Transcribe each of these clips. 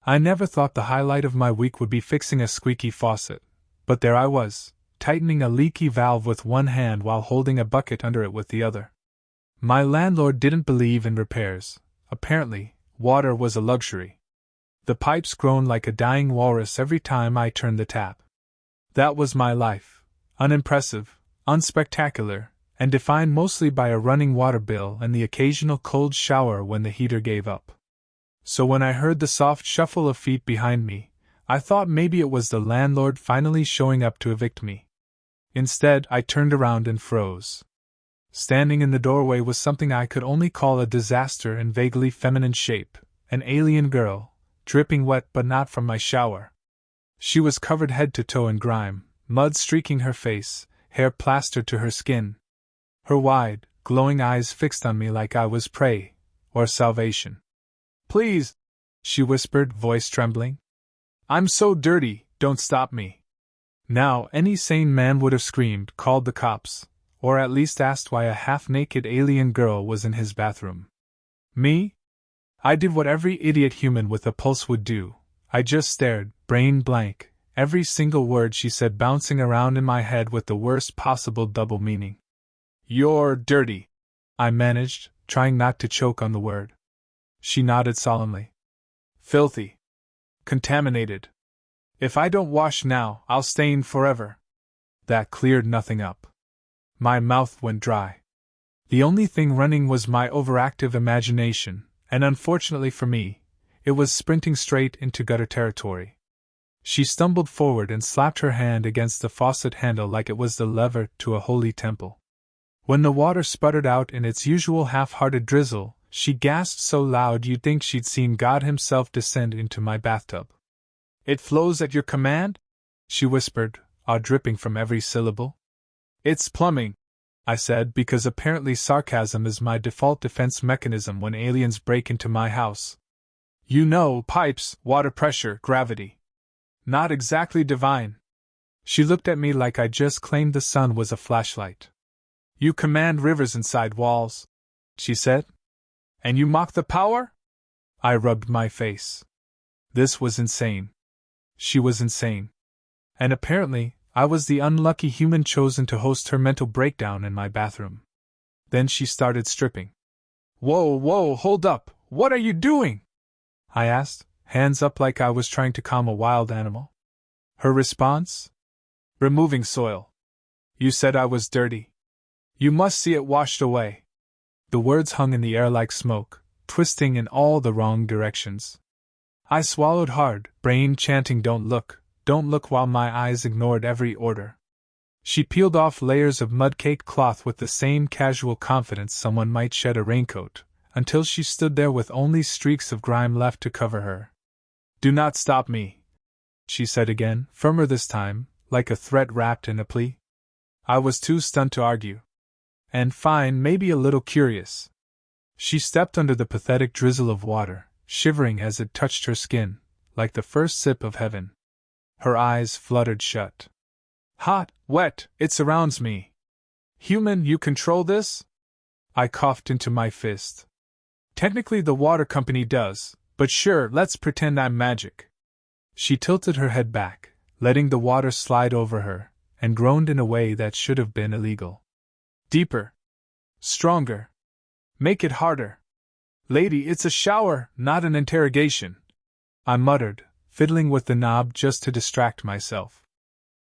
I never thought the highlight of my week would be fixing a squeaky faucet, but there I was, tightening a leaky valve with one hand while holding a bucket under it with the other. My landlord didn't believe in repairs. Apparently, water was a luxury. The pipes groaned like a dying walrus every time I turned the tap. That was my life, unimpressive, unspectacular, and defined mostly by a running water bill and the occasional cold shower when the heater gave up. So when I heard the soft shuffle of feet behind me, I thought maybe it was the landlord finally showing up to evict me. Instead, I turned around and froze. Standing in the doorway was something I could only call a disaster in vaguely feminine shape, an alien girl, dripping wet but not from my shower. She was covered head to toe in grime, mud streaking her face, hair plastered to her skin. Her wide, glowing eyes fixed on me like I was prey, or salvation. "Please," she whispered, voice trembling. "I'm so dirty, don't stop me." Now, any sane man would have screamed, called the cops, or at least asked why a half-naked alien girl was in his bathroom. Me? I did what every idiot human with a pulse would do. I just stared, brain blank, every single word she said bouncing around in my head with the worst possible double meaning. "You're dirty," I managed, trying not to choke on the word. She nodded solemnly. "Filthy. Contaminated. If I don't wash now, I'll stain forever." That cleared nothing up. My mouth went dry. The only thing running was my overactive imagination, and unfortunately for me, it was sprinting straight into gutter territory. She stumbled forward and slapped her hand against the faucet handle like it was the lever to a holy temple. When the water sputtered out in its usual half-hearted drizzle, she gasped so loud you'd think she'd seen God himself descend into my bathtub. "It flows at your command?" she whispered, awe dripping from every syllable. "It's plumbing," I said, because apparently sarcasm is my default defense mechanism when aliens break into my house. "You know, pipes, water pressure, gravity. Not exactly divine." She looked at me like I just claimed the sun was a flashlight. "You command rivers inside walls," she said. "And you mock the power?" I rubbed my face. This was insane. She was insane. And apparently, I was the unlucky human chosen to host her mental breakdown in my bathroom. Then she started stripping. Whoa, hold up, what are you doing?" I asked, hands up like I was trying to calm a wild animal. Her response? "Removing soil. You said I was dirty. You must see it washed away." The words hung in the air like smoke, twisting in all the wrong directions. I swallowed hard, brain chanting don't look, while my eyes ignored every order. She peeled off layers of mud-caked cloth with the same casual confidence someone might shed a raincoat, until she stood there with only streaks of grime left to cover her. "Do not stop me," she said again, firmer this time, like a threat wrapped in a plea. I was too stunned to argue. And fine, maybe a little curious. She stepped under the pathetic drizzle of water, shivering as it touched her skin, like the first sip of heaven. Her eyes fluttered shut. "Hot, wet, it surrounds me. Human, you control this?" I coughed into my fist. "Technically the water company does, but sure, let's pretend I'm magic." She tilted her head back, letting the water slide over her, and groaned in a way that should have been illegal. "Deeper. Stronger. Make it harder. Lady, it's a shower, not an interrogation," I muttered, fiddling with the knob just to distract myself.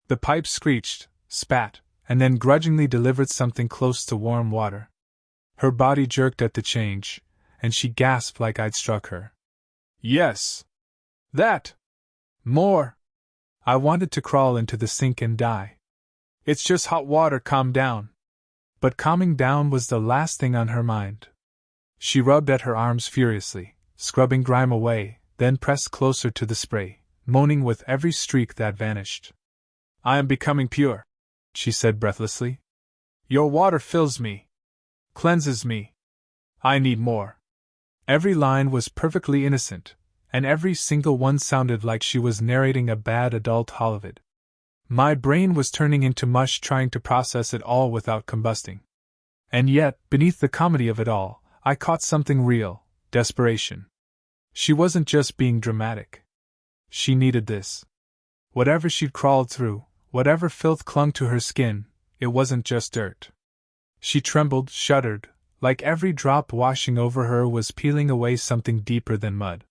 The pipe screeched, spat, and then grudgingly delivered something close to warm water. Her body jerked at the change, and she gasped like I'd struck her. "Yes. That. More." I wanted to crawl into the sink and die. "It's just hot water, calm down." But calming down was the last thing on her mind. She rubbed at her arms furiously, scrubbing grime away, then pressed closer to the spray, moaning with every streak that vanished. "I am becoming pure," she said breathlessly. "Your water fills me. Cleanses me. I need more." Every line was perfectly innocent, and every single one sounded like she was narrating a bad adult Hollywood. My brain was turning into mush trying to process it all without combusting. And yet, beneath the comedy of it all, I caught something real: desperation. She wasn't just being dramatic. She needed this. Whatever she'd crawled through, whatever filth clung to her skin, it wasn't just dirt. She trembled, shuddered, like every drop washing over her was peeling away something deeper than mud.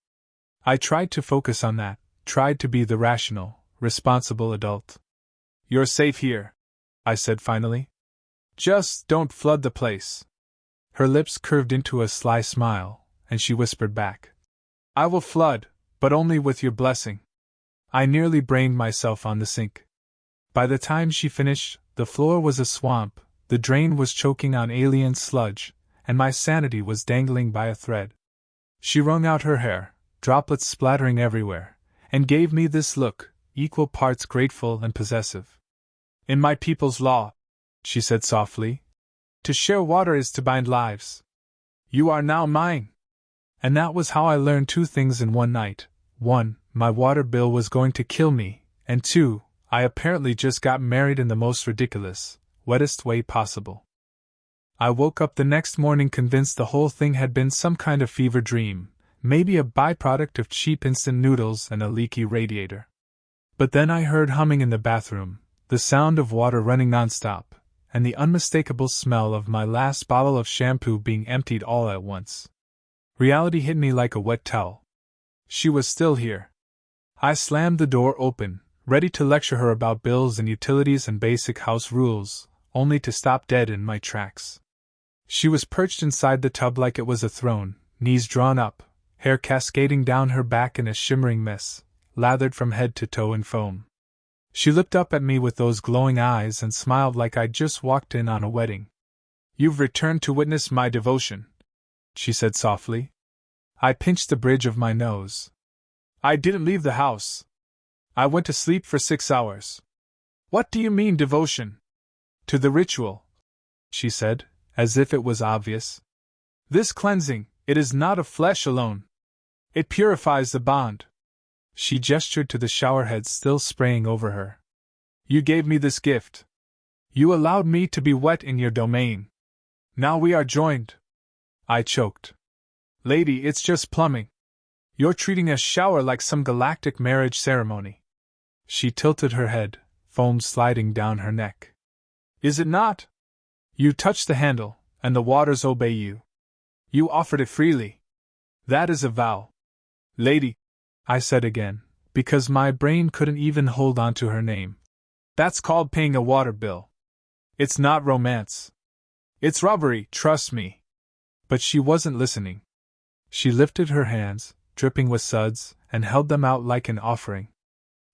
I tried to focus on that, tried to be the rational, responsible adult. "You're safe here," I said finally. "Just don't flood the place." Her lips curved into a sly smile, and she whispered back, "I will flood, but only with your blessing." I nearly brained myself on the sink. By the time she finished, the floor was a swamp, the drain was choking on alien sludge, and my sanity was dangling by a thread. She wrung out her hair, droplets splattering everywhere, and gave me this look, equal parts grateful and possessive. "In my people's law," she said softly, "to share water is to bind lives. You are now mine." And that was how I learned two things in one night. 1. My water bill was going to kill me, and 2. I apparently just got married in the most ridiculous, wettest way possible. I woke up the next morning convinced the whole thing had been some kind of fever dream, maybe a byproduct of cheap instant noodles and a leaky radiator. But then I heard humming in the bathroom, the sound of water running nonstop, and the unmistakable smell of my last bottle of shampoo being emptied all at once. Reality hit me like a wet towel. She was still here. I slammed the door open, ready to lecture her about bills and utilities and basic house rules, only to stop dead in my tracks. She was perched inside the tub like it was a throne, knees drawn up, hair cascading down her back in a shimmering mess, lathered from head to toe in foam. She looked up at me with those glowing eyes and smiled like I'd just walked in on a wedding. "You've returned to witness my devotion," she said softly. I pinched the bridge of my nose. "I didn't leave the house. I went to sleep for 6 hours." "What do you mean, devotion?" "To the ritual," she said, as if it was obvious. "This cleansing, it is not of flesh alone. It purifies the bond." She gestured to the showerhead still spraying over her. "You gave me this gift. You allowed me to be wet in your domain. Now we are joined." I choked. "Lady, it's just plumbing. You're treating a shower like some galactic marriage ceremony." She tilted her head, foam sliding down her neck. "Is it not? You touch the handle, and the waters obey you. You offered it freely. That is a vow." "Lady," I said again, because my brain couldn't even hold on to her name. "That's called paying a water bill. It's not romance. It's robbery, trust me." But she wasn't listening. She lifted her hands, dripping with suds, and held them out like an offering.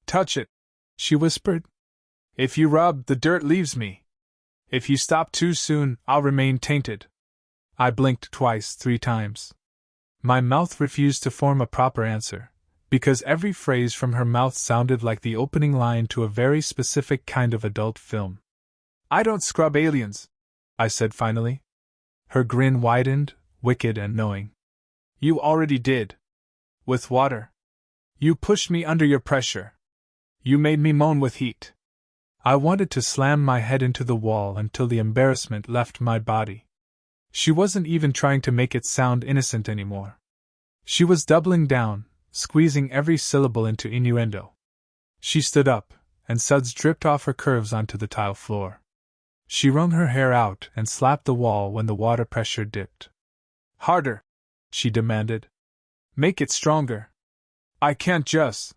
"Touch it," she whispered. "If you rub, the dirt leaves me. If you stop too soon, I'll remain tainted." I blinked twice, 3 times. My mouth refused to form a proper answer, because every phrase from her mouth sounded like the opening line to a very specific kind of adult film. "I don't scrub aliens," I said finally. Her grin widened, wicked and knowing. "You already did. With water. You pushed me under your pressure. You made me moan with heat." I wanted to slam my head into the wall until the embarrassment left my body. She wasn't even trying to make it sound innocent anymore. She was doubling down, squeezing every syllable into innuendo. She stood up, and suds dripped off her curves onto the tile floor. She wrung her hair out and slapped the wall when the water pressure dipped. "Harder," she demanded. "Make it stronger. I can't just."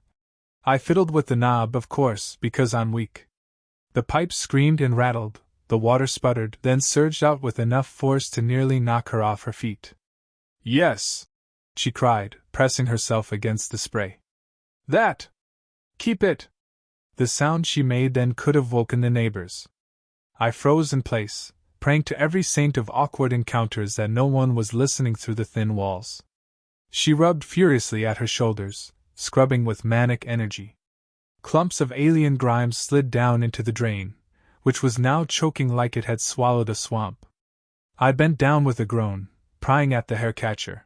I fiddled with the knob, of course, because I'm weak. The pipes screamed and rattled, the water sputtered, then surged out with enough force to nearly knock her off her feet. "Yes," she cried, pressing herself against the spray. "That! Keep it!" The sound she made then could have woken the neighbors. I froze in place, praying to every saint of awkward encounters that no one was listening through the thin walls. She rubbed furiously at her shoulders, scrubbing with manic energy. Clumps of alien grime slid down into the drain, which was now choking like it had swallowed a swamp. I bent down with a groan, prying at the hair catcher.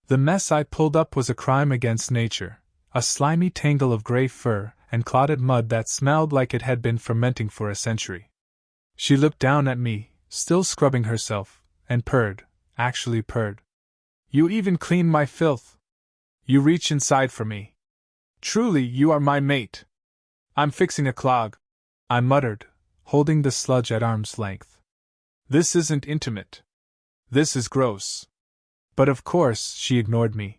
The mess I pulled up was a crime against nature, a slimy tangle of gray fur and clotted mud that smelled like it had been fermenting for a century. She looked down at me, still scrubbing herself, and purred, actually purred. "You even clean my filth. You reach inside for me. Truly, you are my mate. I'm fixing a clog, I muttered, holding the sludge at arm's length. This isn't intimate. This is gross. But of course, she ignored me.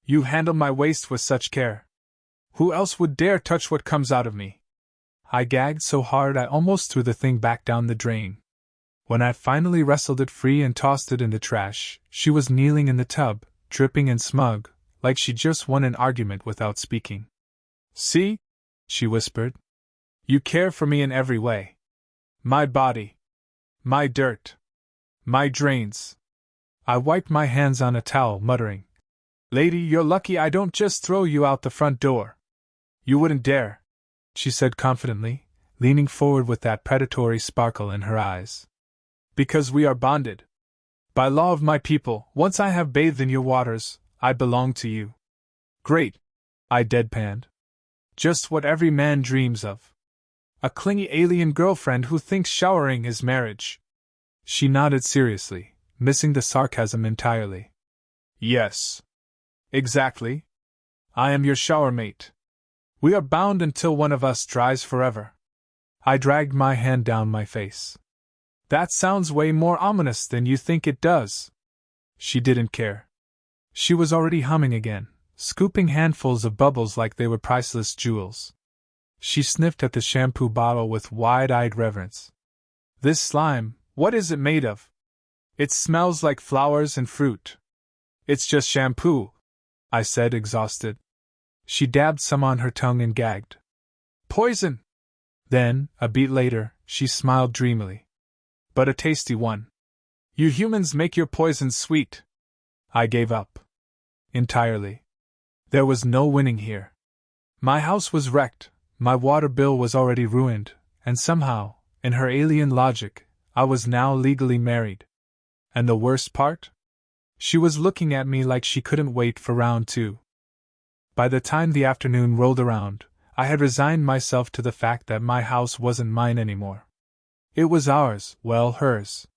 You handle my waste with such care. Who else would dare touch what comes out of me? I gagged so hard I almost threw the thing back down the drain. When I finally wrestled it free and tossed it in the trash, she was kneeling in the tub, dripping and smug, like she just won an argument without speaking. See? She whispered. You care for me in every way. My body. My dirt. My drains. I wiped my hands on a towel, muttering, Lady, you're lucky I don't just throw you out the front door. You wouldn't dare, she said confidently, leaning forward with that predatory sparkle in her eyes. Because we are bonded. By law of my people, once I have bathed in your waters, I belong to you. Great, I deadpanned. Just what every man dreams of. A clingy alien girlfriend who thinks showering is marriage. She nodded seriously, missing the sarcasm entirely. Yes. Exactly. I am your shower mate. We are bound until one of us dries forever. I dragged my hand down my face. That sounds way more ominous than you think it does. She didn't care. She was already humming again, scooping handfuls of bubbles like they were priceless jewels. She sniffed at the shampoo bottle with wide-eyed reverence. This slime, what is it made of? It smells like flowers and fruit. It's just shampoo, I said, exhausted. She dabbed some on her tongue and gagged. Poison! Then, a beat later, she smiled dreamily. But a tasty one. You humans make your poisons sweet. I gave up. Entirely. There was no winning here. My house was wrecked, my water bill was already ruined, and somehow, in her alien logic, I was now legally married. And the worst part? She was looking at me like she couldn't wait for round two. By the time the afternoon rolled around, I had resigned myself to the fact that my house wasn't mine anymore. It was ours, well, hers.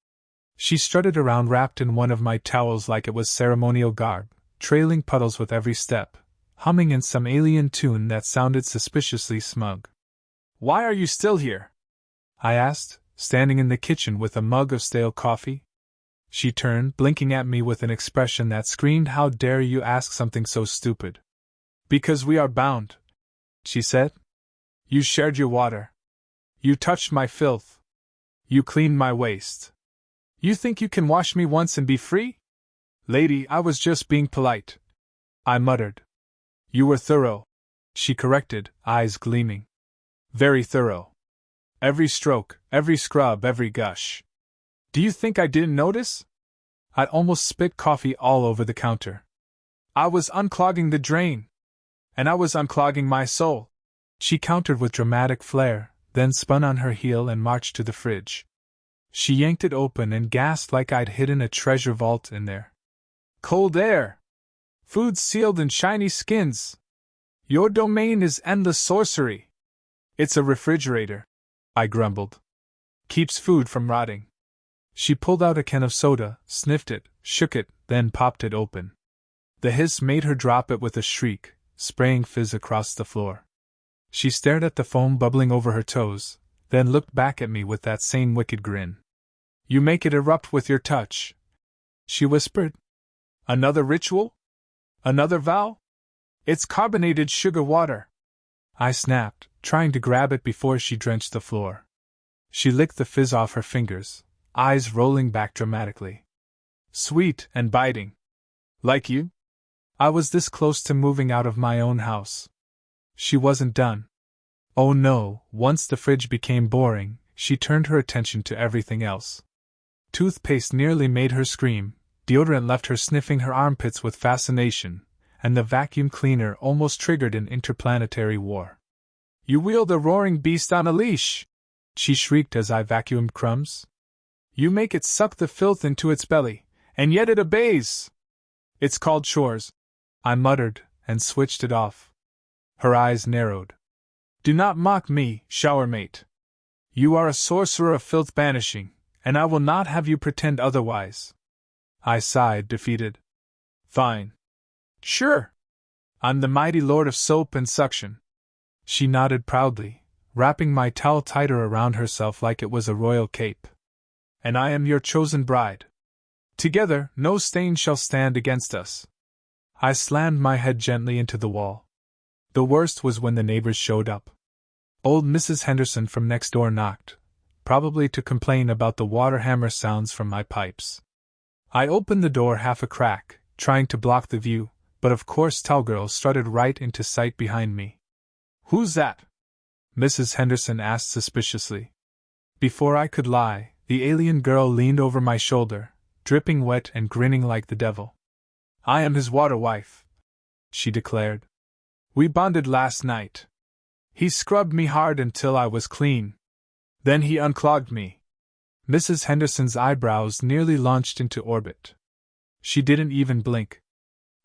She strutted around wrapped in one of my towels like it was ceremonial garb, trailing puddles with every step, humming in some alien tune that sounded suspiciously smug. Why are you still here? I asked, standing in the kitchen with a mug of stale coffee. She turned, blinking at me with an expression that screamed, How dare you ask something so stupid? Because we are bound, she said. You shared your water. You touched my filth. You cleaned my waste. You think you can wash me once and be free? Lady, I was just being polite, I muttered. You were thorough, she corrected, eyes gleaming. Very thorough. Every stroke, every scrub, every gush. Do you think I didn't notice? I'd almost spit coffee all over the counter. I was unclogging the drain. And I was unclogging my soul. She countered with dramatic flair, then spun on her heel and marched to the fridge. She yanked it open and gasped like I'd hidden a treasure vault in there. Cold air! Food sealed in shiny skins! Your domain is endless sorcery! It's a refrigerator, I grumbled. Keeps food from rotting. She pulled out a can of soda, sniffed it, shook it, then popped it open. The hiss made her drop it with a shriek, spraying fizz across the floor. She stared at the foam bubbling over her toes, then looked back at me with that same wicked grin. You make it erupt with your touch, she whispered. Another ritual? Another vow? It's carbonated sugar water. I snapped, trying to grab it before she drenched the floor. She licked the fizz off her fingers, eyes rolling back dramatically. Sweet and biting. Like you? I was this close to moving out of my own house. She wasn't done. Oh no, once the fridge became boring, she turned her attention to everything else. Toothpaste nearly made her scream, deodorant left her sniffing her armpits with fascination, and the vacuum cleaner almost triggered an interplanetary war. You wield a roaring beast on a leash, she shrieked as I vacuumed crumbs. You make it suck the filth into its belly, and yet it obeys. It's called chores, I muttered, and switched it off. Her eyes narrowed. Do not mock me, shower mate. You are a sorcerer of filth banishing, and I will not have you pretend otherwise. I sighed, defeated. Fine. Sure. I'm the mighty lord of soap and suction. She nodded proudly, wrapping my towel tighter around herself like it was a royal cape. And I am your chosen bride. Together, no stain shall stand against us. I slammed my head gently into the wall. The worst was when the neighbors showed up. Old Mrs. Henderson from next door knocked, probably to complain about the water hammer sounds from my pipes. I opened the door half a crack, trying to block the view, but of course Towgirl strutted right into sight behind me. Who's that? Mrs. Henderson asked suspiciously. Before I could lie, the alien girl leaned over my shoulder, dripping wet and grinning like the devil. I am his water wife, she declared. We bonded last night. He scrubbed me hard until I was clean. Then he unclogged me. Mrs. Henderson's eyebrows nearly launched into orbit. She didn't even blink.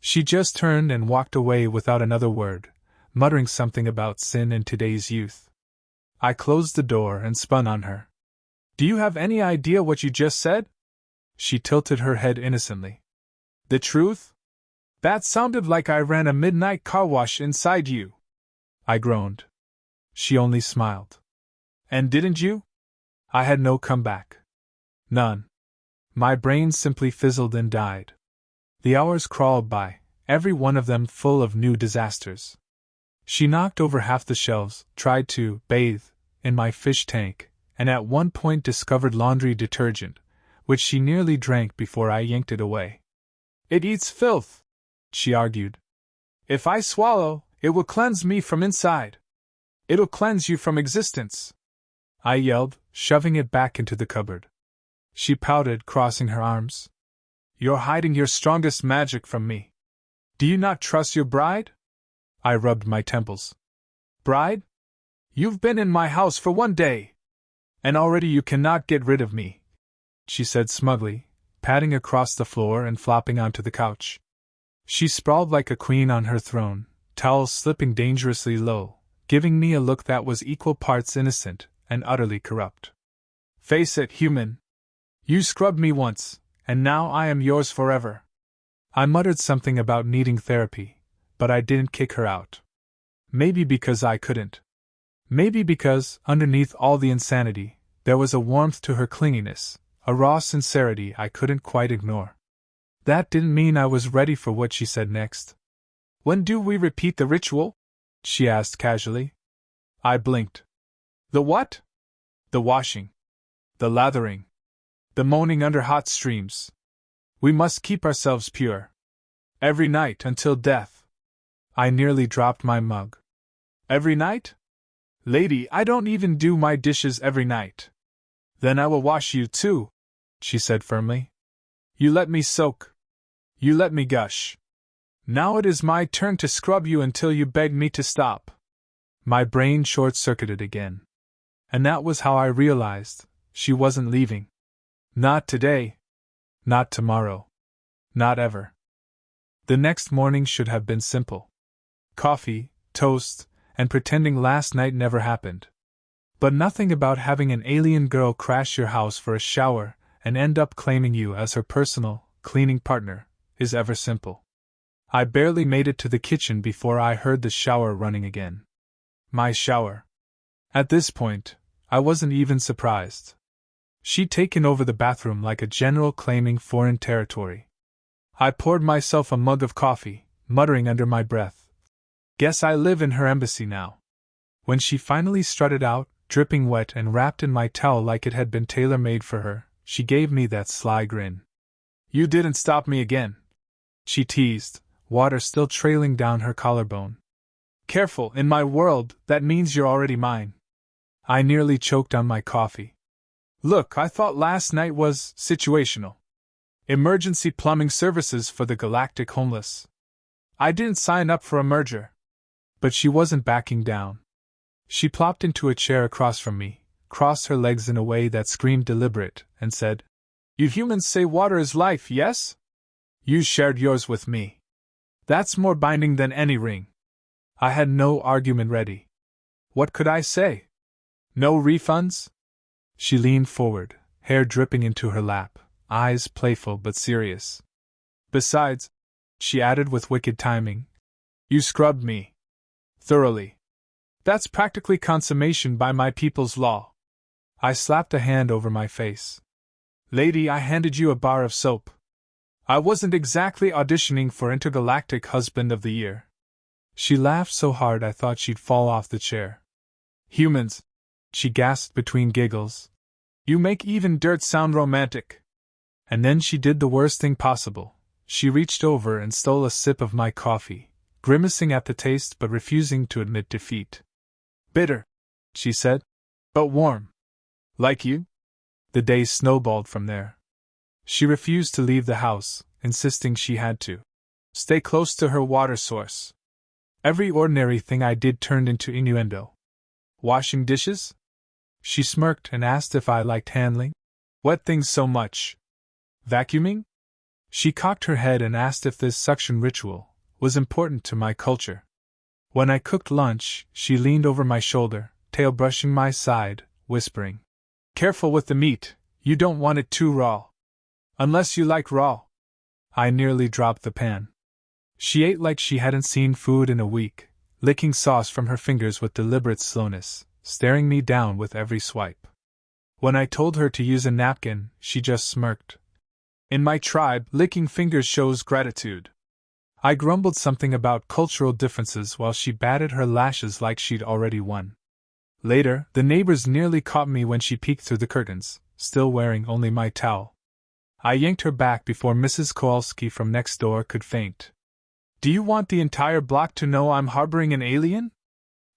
She just turned and walked away without another word, muttering something about sin and today's youth. I closed the door and spun on her. Do you have any idea what you just said? She tilted her head innocently. The truth? That sounded like I ran a midnight car wash inside you. I groaned. She only smiled. And didn't you? I had no comeback. None. My brain simply fizzled and died. The hours crawled by, every one of them full of new disasters. She knocked over half the shelves, tried to bathe in my fish tank, and at one point discovered laundry detergent, which she nearly drank before I yanked it away. It eats filth, she argued. If I swallow, it will cleanse me from inside. It'll cleanse you from existence, I yelled, shoving it back into the cupboard. She pouted, crossing her arms. You're hiding your strongest magic from me. Do you not trust your bride? I rubbed my temples. Bride? You've been in my house for 1 day. And already you cannot get rid of me, she said smugly, padding across the floor and flopping onto the couch. She sprawled like a queen on her throne, towels slipping dangerously low, giving me a look that was equal parts innocent and utterly corrupt. Face it, human. You scrubbed me once, and now I am yours forever. I muttered something about needing therapy, but I didn't kick her out. Maybe because I couldn't. Maybe because, underneath all the insanity, there was a warmth to her clinginess, a raw sincerity I couldn't quite ignore. That didn't mean I was ready for what she said next. When do we repeat the ritual? She asked casually. I blinked. The what? The washing. The lathering. The moaning under hot streams. We must keep ourselves pure. Every night until death. I nearly dropped my mug. Every night? Lady, I don't even do my dishes every night. Then I will wash you too, she said firmly. You let me soak. You let me gush. Now it is my turn to scrub you until you beg me to stop. My brain short-circuited again. And that was how I realized she wasn't leaving. Not today. Not tomorrow. Not ever. The next morning should have been simple. Coffee, toast, and pretending last night never happened. But nothing about having an alien girl crash your house for a shower and end up claiming you as her personal, cleaning partner is ever simple. I barely made it to the kitchen before I heard the shower running again. My shower. At this point, I wasn't even surprised. She'd taken over the bathroom like a general claiming foreign territory. I poured myself a mug of coffee, muttering under my breath. Guess I live in her embassy now. When she finally strutted out, dripping wet and wrapped in my towel like it had been tailor-made for her, she gave me that sly grin. You didn't stop me again, she teased, water still trailing down her collarbone. Careful, in my world, that means you're already mine. I nearly choked on my coffee. Look, I thought last night was situational. Emergency plumbing services for the Galactic homeless. I didn't sign up for a merger. But she wasn't backing down. She plopped into a chair across from me, crossed her legs in a way that screamed deliberate, and said, You humans say water is life, yes? You shared yours with me. That's more binding than any ring. I had no argument ready. What could I say? No refunds? She leaned forward, hair dripping into her lap, eyes playful but serious. Besides, she added with wicked timing, You scrubbed me. Thoroughly. That's practically consummation by my people's law. I slapped a hand over my face. Lady, I handed you a bar of soap. I wasn't exactly auditioning for Intergalactic Husband of the Year. She laughed so hard I thought she'd fall off the chair. Humans, she gasped between giggles. You make even dirt sound romantic. And then she did the worst thing possible. She reached over and stole a sip of my coffee, grimacing at the taste but refusing to admit defeat. Bitter, she said, but warm. Like you? The day snowballed from there. She refused to leave the house, insisting she had to stay close to her water source. Every ordinary thing I did turned into innuendo. Washing dishes? She smirked and asked if I liked handling wet things so much. Vacuuming? She cocked her head and asked if this suction ritual was important to my culture. When I cooked lunch, she leaned over my shoulder, tail brushing my side, whispering, Careful with the meat, you don't want it too raw. Unless you like raw. I nearly dropped the pan. She ate like she hadn't seen food in a week, licking sauce from her fingers with deliberate slowness, staring me down with every swipe. When I told her to use a napkin, she just smirked. In my tribe, licking fingers shows gratitude. I grumbled something about cultural differences while she batted her lashes like she'd already won. Later, the neighbors nearly caught me when she peeked through the curtains, still wearing only my towel. I yanked her back before Mrs. Kowalski from next door could faint. Do you want the entire block to know I'm harboring an alien?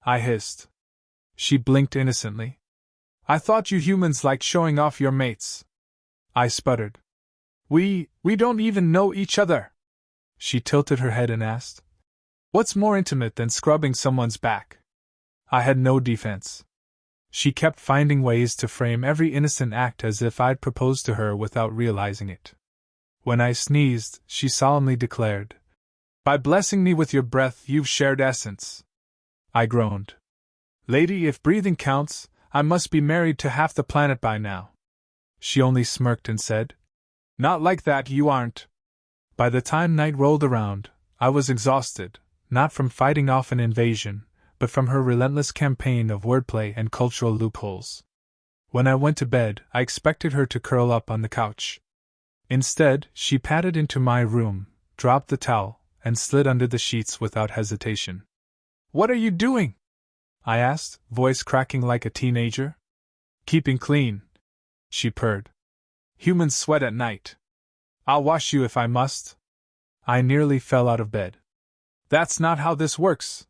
I hissed. She blinked innocently. I thought you humans liked showing off your mates. I sputtered. We don't even know each other. She tilted her head and asked, What's more intimate than scrubbing someone's back? I had no defense. She kept finding ways to frame every innocent act as if I'd proposed to her without realizing it. When I sneezed, she solemnly declared, By blessing me with your breath, you've shared essence. I groaned. Lady, if breathing counts, I must be married to half the planet by now. She only smirked and said, Not like that, you aren't. By the time night rolled around, I was exhausted, not from fighting off an invasion, but from her relentless campaign of wordplay and cultural loopholes. When I went to bed, I expected her to curl up on the couch. Instead, she padded into my room, dropped the towel, and slid under the sheets without hesitation. What are you doing? I asked, voice cracking like a teenager. Keeping clean, she purred. Humans sweat at night. I'll wash you if I must. I nearly fell out of bed. That's not how this works.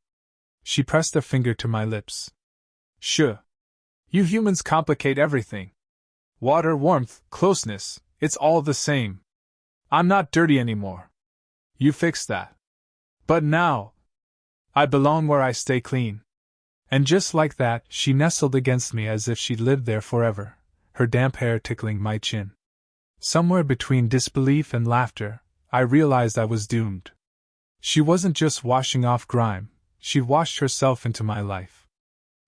She pressed a finger to my lips. Sure. You humans complicate everything. Water, warmth, closeness, it's all the same. I'm not dirty anymore. You fixed that. But now, I belong where I stay clean. And just like that, she nestled against me as if she'd lived there forever, her damp hair tickling my chin. Somewhere between disbelief and laughter, I realized I was doomed. She wasn't just washing off grime, she'd washed herself into my life.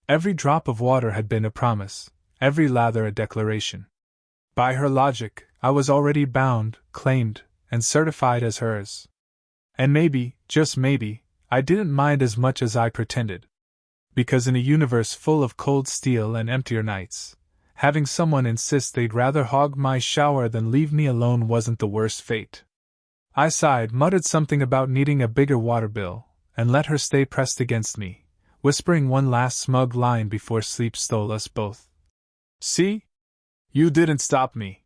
Every drop of water had been a promise, every lather a declaration. By her logic, I was already bound, claimed, and certified as hers. And maybe, just maybe, I didn't mind as much as I pretended. Because in a universe full of cold steel and emptier nights, having someone insist they'd rather hog my shower than leave me alone wasn't the worst fate. I sighed, muttered something about needing a bigger water bill, and let her stay pressed against me, whispering one last smug line before sleep stole us both. See? You didn't stop me.